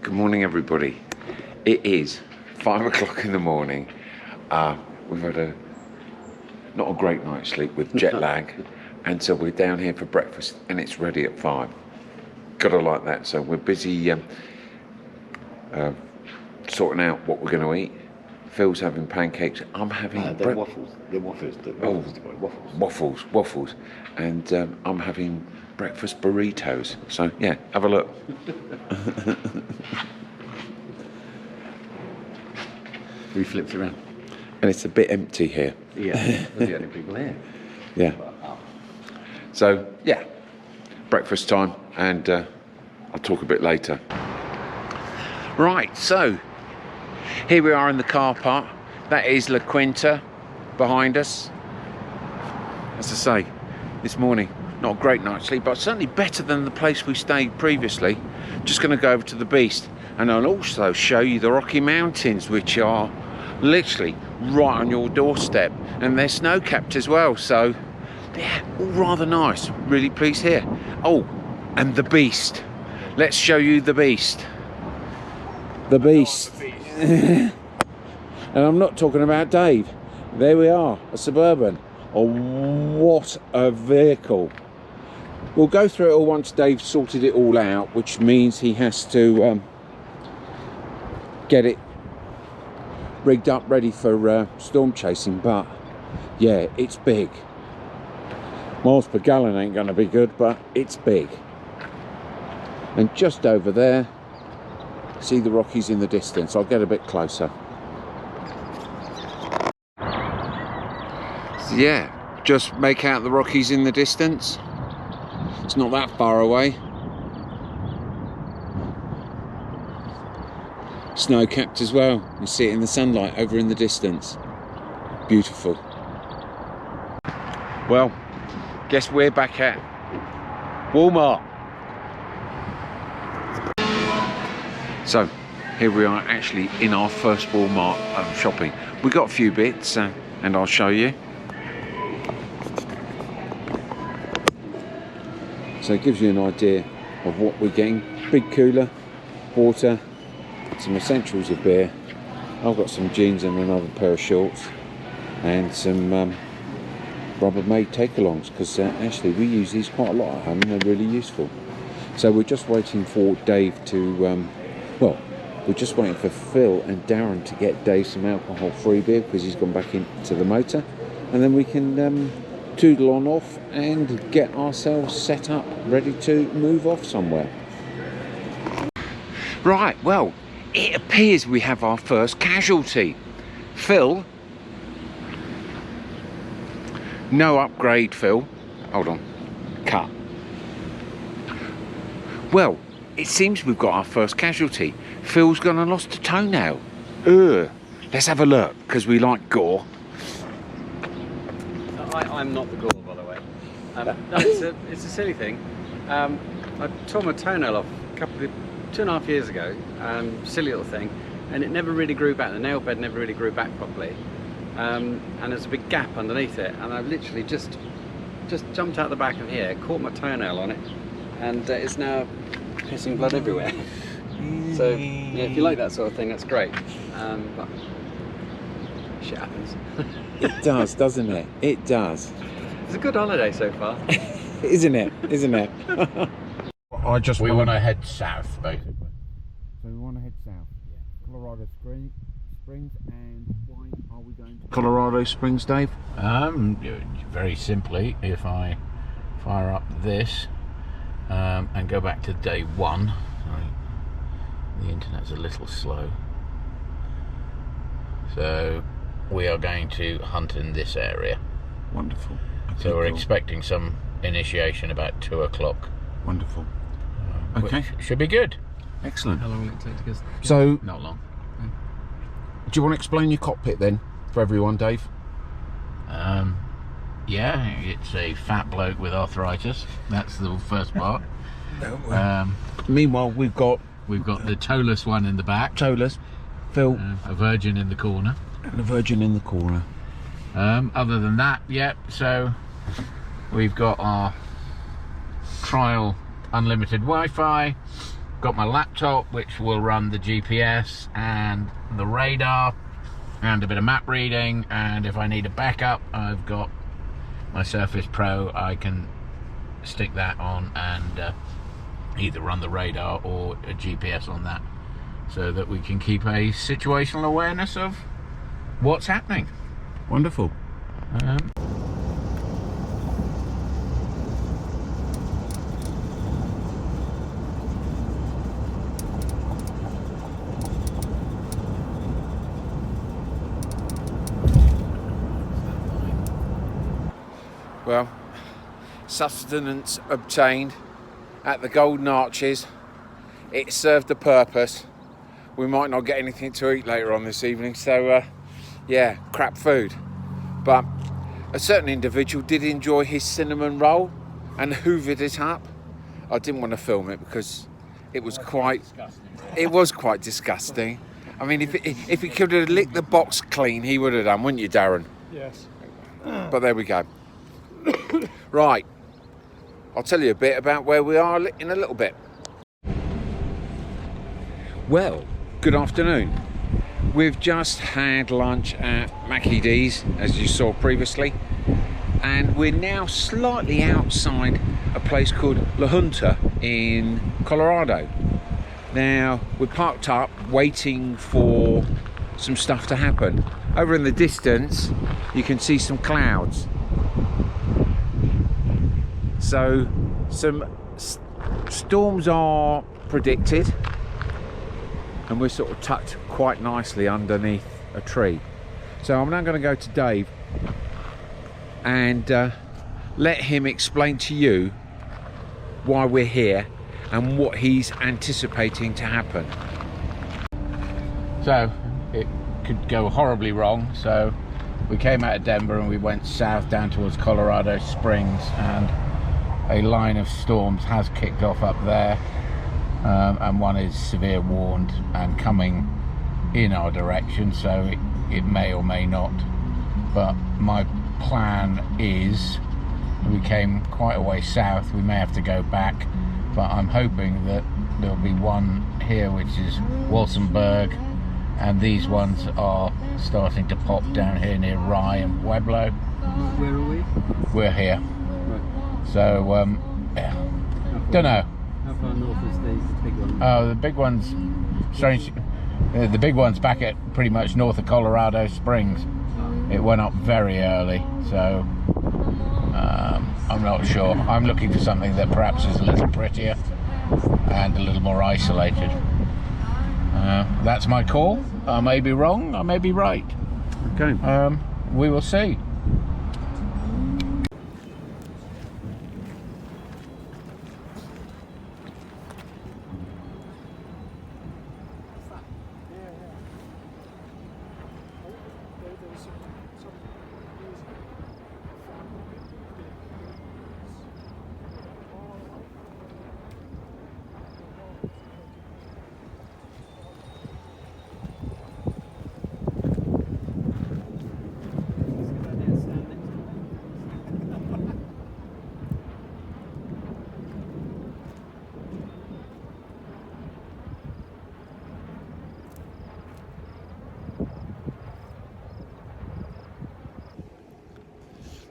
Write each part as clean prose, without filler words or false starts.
Good morning, everybody. It is 5 o'clock in the morning. We've had not a great night's sleep with jet lag, and so we're down here for breakfast, and it's ready at 5. Gotta like that. So we're busy sorting out what we're going to eat. Phil's having pancakes. I'm having waffles. Waffles, and I'm having breakfast burritos. So yeah, have a look. We flipped around. And it's a bit empty here. Yeah, we're the only people here. Yeah. So yeah, breakfast time, and I'll talk a bit later. Right, so here we are in the car park. That is La Quinta behind us. As I say, this morning, not a great night's sleep, but certainly better than the place we stayed previously. Just going to go over to the Beast, and I'll also show you the Rocky Mountains, which are literally right on your doorstep, and they're snow-capped as well, so yeah, all rather nice. Really pleased here. Oh, and the Beast. Let's show you the Beast. The Beast. And I'm not talking about Dave. There we are, a Suburban. Oh, what a vehicle. We'll go through it all once Dave's sorted it all out, which means he has to get it rigged up ready for storm chasing. But yeah, it's big. Miles per gallon ain't going to be good, but it's big. And just over there, see the Rockies in the distance. I'll get a bit closer. Yeah, just make out the Rockies in the distance. It's not that far away. Snow-capped as well. You see it in the sunlight over in the distance. Beautiful. Well, guess we're back at Walmart. So here we are, actually in our first Walmart shopping. We got a few bits, and I'll show you. So it gives you an idea of what we're getting. Big cooler, water, some essentials of beer. I've got some jeans and another pair of shorts, and some Rubbermaid take-alongs, because actually we use these quite a lot at home and they're really useful. So we're just waiting for Dave to, we're just waiting for Phil and Darren to get Dave some alcohol-free beer, because he's gone back into the motor, and then we can toodle on off and get ourselves set up, ready to move off somewhere. Right, well, it appears we have our first casualty. Phil. No upgrade, Phil. Hold on. Cut. Well, it seems we've got our first casualty. Phil's gone and lost a toenail. Ugh. Let's have a look, because we like gore. I'm not the gore, by the way. No, it's a silly thing. I tore my toenail off 2.5 years ago. Silly little thing, and it never really grew back. The nail bed never really grew back properly, and there's a big gap underneath it. And I've literally just jumped out the back of here, caught my toenail on it, and it's now pissing blood everywhere. So yeah, if you like that sort of thing, that's great. But shit happens. It does, doesn't it? It does. It's a good holiday so far. Isn't it? Isn't it? We want to head south, basically. So we want to head south. Yeah. Colorado Springs, and why are we going to Colorado Springs, Dave? Very simply, if I fire up this and go back to day 1. Sorry, the internet's a little slow. So we are going to hunt in this area. Wonderful. Okay, so we're cool. Expecting some initiation about 2 o'clock. Wonderful. Okay. Should be good. Excellent. How long will it take to get? So, not long. Do you want to explain your cockpit then for everyone, Dave? Yeah, it's a fat bloke with arthritis. That's the first part. Meanwhile, we've got the toeless one in the back. Toeless, Phil, a virgin in the corner. And a virgin in the corner. Other than that, so we've got our trial unlimited Wi-Fi, got my laptop, which will run the GPS and the radar and a bit of map reading, and if I need a backup, I've got my Surface Pro. I can stick that on and either run the radar or a GPS on that, so that we can keep a situational awareness of what's happening. Wonderful. Well, sustenance obtained at the Golden Arches. It served the purpose. We might not get anything to eat later on this evening, so yeah, crap food. But a certain individual did enjoy his cinnamon roll and hoovered it up. I didn't want to film it because it was quite disgusting. I mean, if he could have licked the box clean, he would have done, wouldn't you, Darren? Yes. But there we go. Right, I'll tell you a bit about where we are in a little bit. Well, good afternoon. We've just had lunch at Mackie D's, as you saw previously, and we're now slightly outside a place called La Junta in Colorado. Now, we're parked up waiting for some stuff to happen. Over in the distance, you can see some clouds. So, some storms are predicted, and we're sort of tucked quite nicely underneath a tree. So I'm now going to go to Dave and let him explain to you why we're here and what he's anticipating to happen. So it could go horribly wrong. So we came out of Denver and we went south down towards Colorado Springs, and a line of storms has kicked off up there, and one is severe warned and coming in our direction, so it may or may not. But my plan is, we came quite a way south, we may have to go back, but I'm hoping that there'll be one here which is Walsenburg, and these ones are starting to pop down here near Rye and Pueblo. Where are we? We're here. Right. So don't know. How far north is the big one? Oh, the big one's strange. The big one's back at pretty much north of Colorado Springs. It went up very early, so I'm not sure. I'm looking for something that perhaps is a little prettier and a little more isolated. That's my call. I may be wrong, I may be right. Okay. We will see.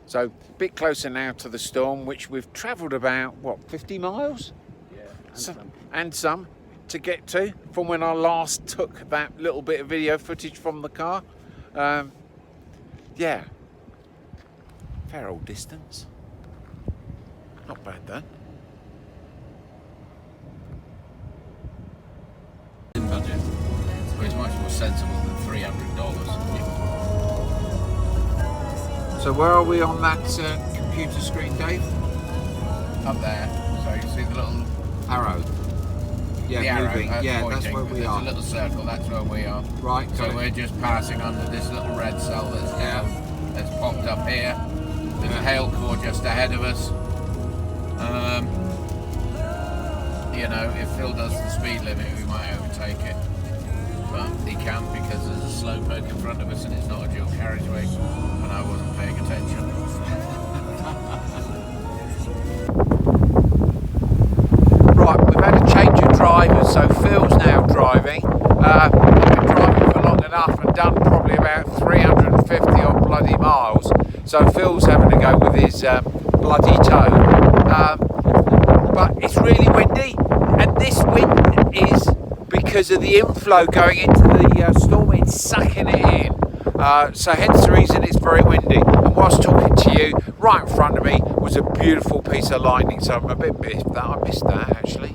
So, a bit closer now to the storm, which we've travelled about, what, 50 miles? Yeah, And some to get to, from when I last took that little bit of video footage from the car. Yeah, fair old distance. Not bad though. Budget. So it's much more sensible than $300. So where are we on that computer screen, Dave? Up there, so you see the little Arrow. Yeah, the arrow, moving. Yeah, pointing. that's where we There's are. a little circle, that's where we are. Right, So got it. we're just passing under this little red cell that's popped up here. There's a hail core just ahead of us. You know, if Phil does the speed limit, we might overtake it. But he can't because there's a slowpoke in front of us and it's not a dual carriageway, and I wasn't paying attention. Right, we've had a change of drivers driving. I've been driving for long enough and done probably about 350 odd bloody miles. So Phil's having to go with his bloody toe. But it's really windy, and this wind is because of the inflow going into the storm. It's sucking it in. So hence the reason it's very windy. And whilst talking to you, right in front of me was a beautiful piece of lightning. So I'm a bit miffed that I missed that actually.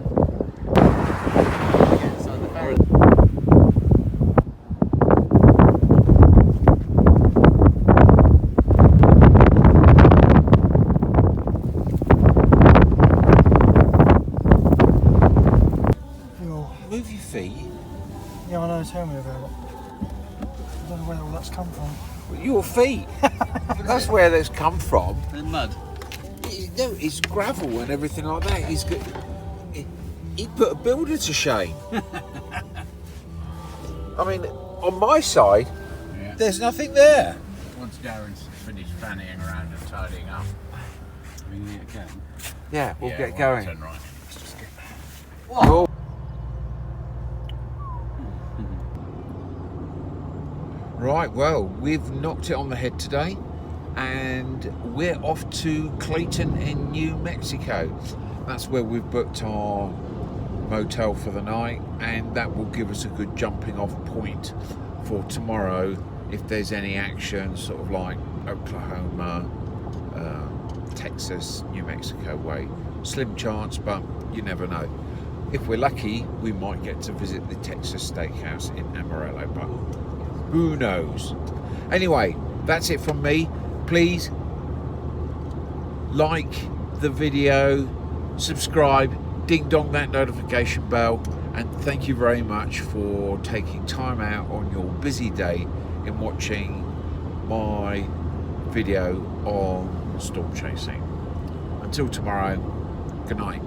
Move your feet. Yeah, I know, tell me about it. I don't know where all that's come from. Your feet. That's where that's come from. The mud. No, it's gravel and everything like that. He put a builder to shame. I mean, on my side, there's nothing there. Once Darren's finished fannying around and tidying up. We can get going. Yeah, we'll get going. Turn right. Cool. Right, well, we've knocked it on the head today, and we're off to Clayton in New Mexico. That's where we've booked our motel for the night, and that will give us a good jumping off point for tomorrow if there's any action, sort of like Oklahoma, Texas, New Mexico way. Slim chance, but you never know. If we're lucky, we might get to visit the Texas Steakhouse in Amarillo, but who knows? Anyway, that's it from me. Please like the video, subscribe, ding dong that notification bell, and thank you very much for taking time out on your busy day in watching my video on storm chasing. Until tomorrow, good night.